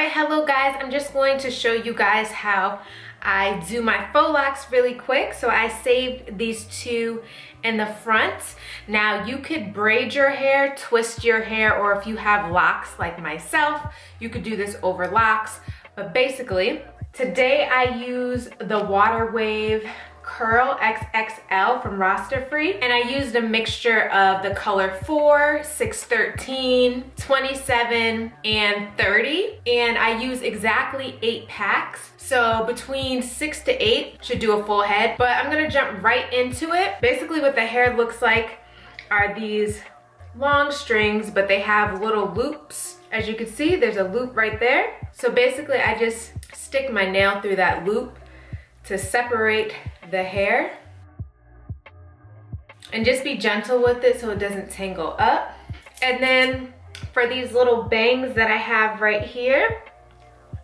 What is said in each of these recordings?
Alright, hello guys. I'm just going to show you guys how I do my faux locks really quick. So I saved these two in the front. Now you could braid your hair, twist your hair, or if you have locks like myself, you could do this over locks. But basically, today I use the Water Wave Curl XXL from Rastafri, and I used a mixture of the color 4, 613, 27, and 30, and I use exactly 8 packs. So between 6 to 8 should do a full head, but I'm gonna jump right into it. Basically what the hair looks like are these long strings, but they have little loops. As you can see, there's a loop right there. So basically I just stick my nail through that loop to separate the hair, and just be gentle with it so it doesn't tangle up. And then for these little bangs that I have right here,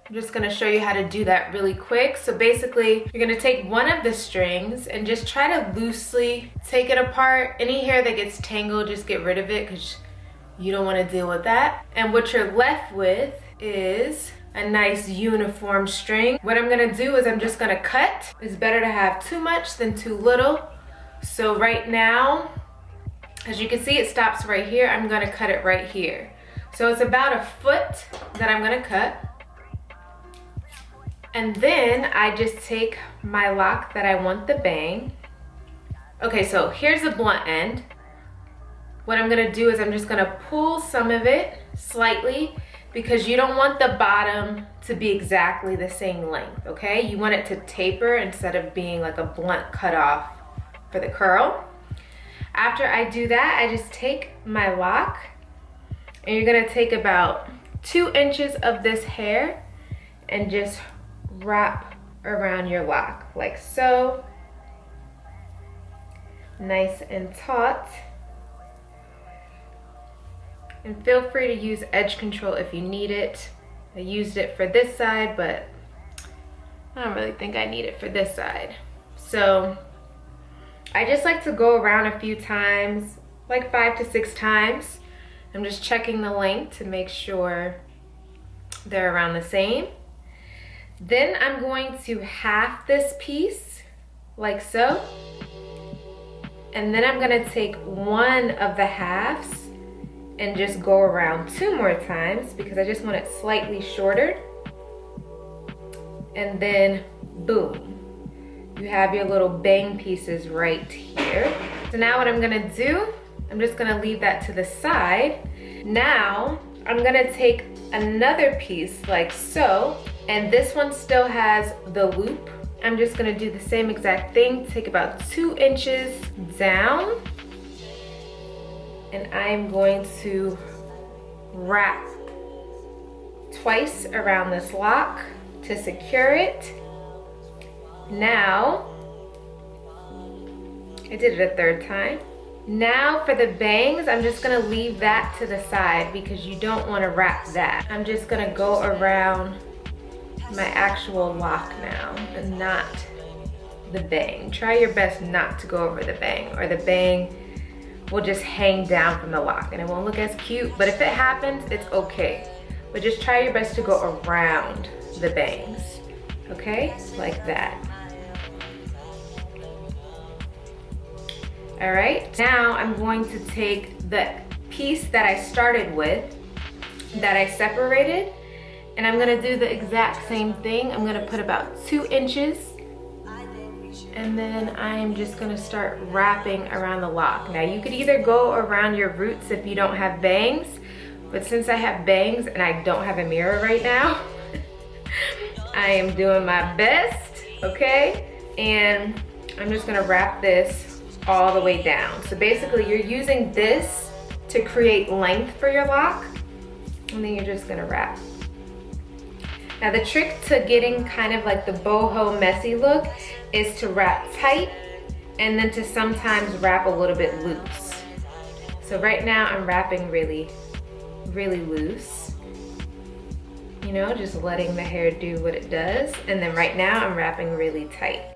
I'm just gonna show you how to do that really quick. So basically, you're gonna take one of the strings and just try to loosely take it apart. Any hair that gets tangled, just get rid of it because you don't wanna deal with that. And what you're left with is a nice uniform string. What I'm gonna do is I'm just gonna cut. It's better to have too much than too little. So right now, as you can see, it stops right here. I'm gonna cut it right here. So it's about 1 foot that I'm gonna cut. And then I just take my lock that I want the bang. Okay, so here's the blunt end. What I'm gonna do is I'm just gonna pull some of it slightly, because you don't want the bottom to be exactly the same length, okay? You want it to taper instead of being like a blunt cutoff for the curl. After I do that, I just take my lock, and you're gonna take about 2 inches of this hair and just wrap around your lock, like so. Nice and taut. And feel free to use edge control if you need it. I used it for this side, but I don't really think I need it for this side. So I just like to go around a few times, like 5 to 6 times. I'm just checking the length to make sure they're around the same. Then I'm going to half this piece, like so. And then I'm gonna take one of the halves and just go around 2 more times because I just want it slightly shorter. And then boom, you have your little bang pieces right here. So now what I'm gonna do, I'm just gonna leave that to the side. Now I'm gonna take another piece like so, and this one still has the loop. I'm just gonna do the same exact thing, take about 2 inches down, and I'm going to wrap twice around this lock to secure it. Now, I did it a 3rd time. Now for the bangs, I'm just gonna leave that to the side because you don't wanna wrap that. I'm just gonna go around my actual lock now and not the bang. Try your best not to go over the bang, or the bang will just hang down from the lock and it won't look as cute, but if it happens, it's okay. But just try your best to go around the bangs, okay? Like that. All right, now I'm going to take the piece that I started with, that I separated, and I'm gonna do the exact same thing. I'm gonna put about 2 inches, and then I'm just gonna start wrapping around the lock. Now you could either go around your roots if you don't have bangs, but since I have bangs and I don't have a mirror right now, I am doing my best, okay? And I'm just gonna wrap this all the way down. So basically you're using this to create length for your lock, and then you're just gonna wrap. Now the trick to getting kind of like the boho messy look is to wrap tight and then to sometimes wrap a little bit loose. So right now I'm wrapping really, really loose. You know, just letting the hair do what it does. And then right now I'm wrapping really tight.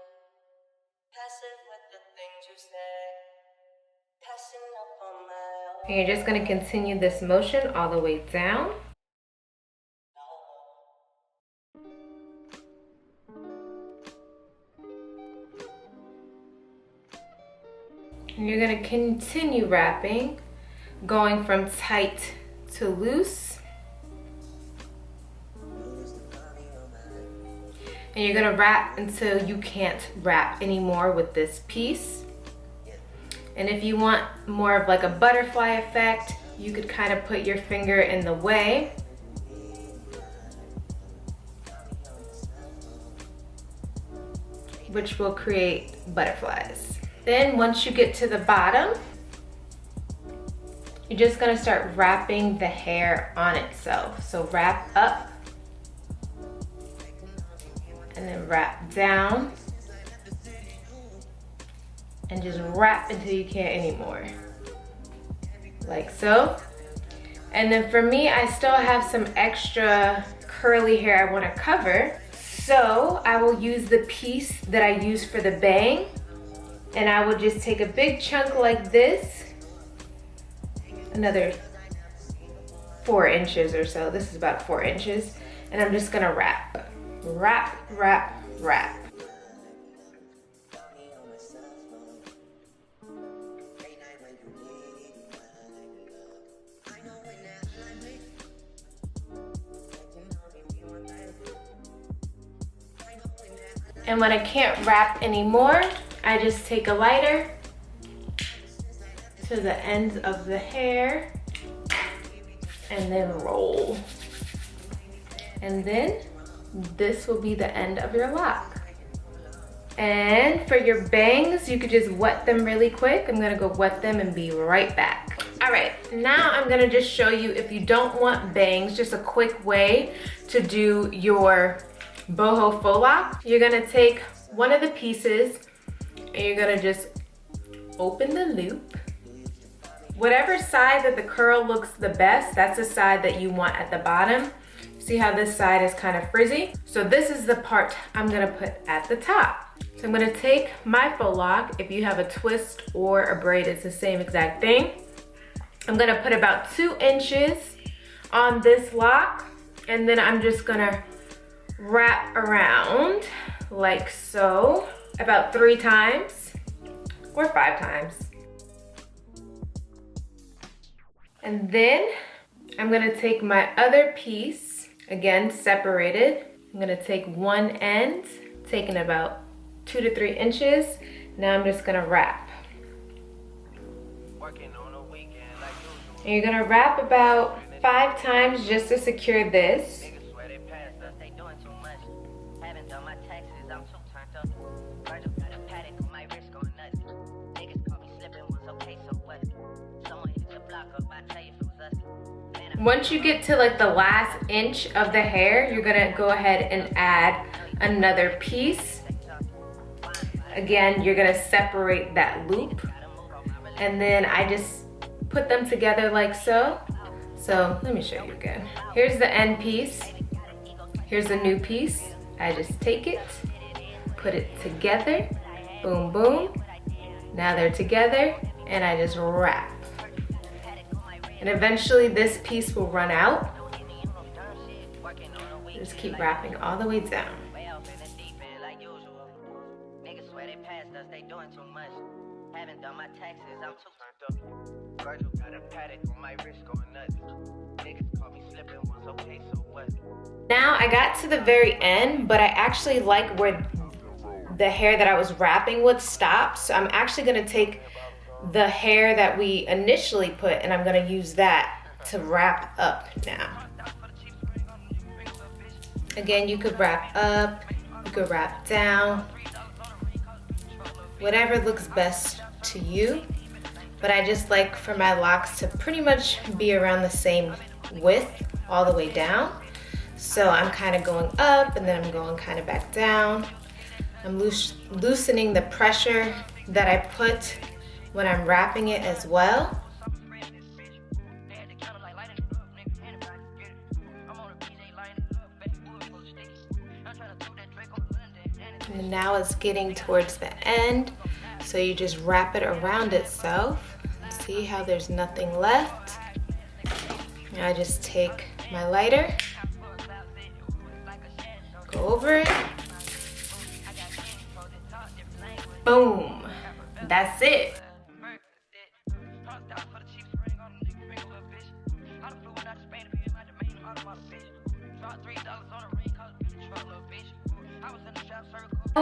And you're just gonna continue this motion all the way down. And you're gonna continue wrapping, going from tight to loose. And you're gonna wrap until you can't wrap anymore with this piece. And if you want more of like a butterfly effect, you could kind of put your finger in the way. Which will create butterflies. Then once you get to the bottom, you're just gonna start wrapping the hair on itself. So wrap up, and then wrap down, and just wrap until you can't anymore. Like so. And then for me, I still have some extra curly hair I wanna cover. So I will use the piece that I use for the bang, and I will just take a big chunk like this, another 4 inches or so. This is about 4 inches. And I'm just gonna wrap, wrap, wrap, wrap. And when I can't wrap anymore, I just take a lighter to the ends of the hair and then roll. And then this will be the end of your lock. And for your bangs, you could just wet them really quick. I'm gonna go wet them and be right back. All right, now I'm gonna just show you, if you don't want bangs, just a quick way to do your boho faux loc. You're gonna take one of the pieces and you're gonna just open the loop. Whatever side that the curl looks the best, that's the side that you want at the bottom. See how this side is kind of frizzy? So this is the part I'm gonna put at the top. So I'm gonna take my faux loc. If you have a twist or a braid, it's the same exact thing. I'm gonna put about 2 inches on this lock, and then I'm just gonna wrap around like so, about 3 times or 5 times. And then I'm gonna take my other piece, again separated. I'm gonna take one end, taking about 2 to 3 inches. Now I'm just gonna wrap. And you're gonna wrap about 5 times just to secure this. Once you get to like the last inch of the hair, you're gonna go ahead and add another piece. Again, you're gonna separate that loop. And then I just put them together like so. So let me show you again. Here's the end piece. Here's the new piece. I just take it, put it together, boom, boom. Now they're together, and I just wrap. And eventually this piece will run out. Just keep wrapping all the way down. Now I got to the very end, but I actually like where the hair that I was wrapping with stopped. So I'm actually gonna take the hair that we initially put, and I'm gonna use that to wrap up now. Again, you could wrap up, you could wrap down, whatever looks best to you. But I just like for my locks to pretty much be around the same width all the way down. So I'm kind of going up and then I'm going kind of back down. I'm loosening the pressure that I put when I'm wrapping it as well. And now it's getting towards the end, so you just wrap it around itself. See how there's nothing left? Now I just take my lighter, go over it, boom, that's it.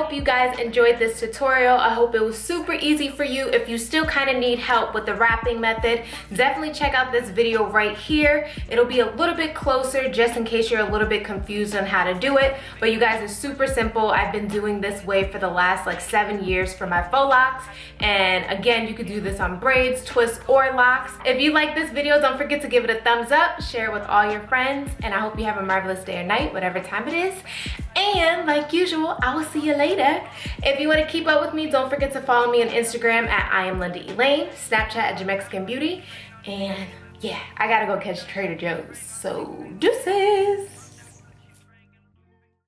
Hope you guys enjoyed this tutorial. I hope it was super easy for you. If you still kind of need help with the wrapping method, definitely check out this video right here. It'll be a little bit closer just in case you're a little bit confused on how to do it. But you guys, it's super simple. I've been doing this way for the last like 7 years for my faux locks. And again, you could do this on braids, twists, or locks. If you like this video, don't forget to give it a thumbs up, share it with all your friends, and I hope you have a marvelous day or night, whatever time it is. And like usual, I will see you later. If you want to keep up with me, don't forget to follow me on Instagram at iamLindaElaine, Snapchat at Jamexican Beauty, and yeah, I gotta go catch Trader Joe's. So deuces.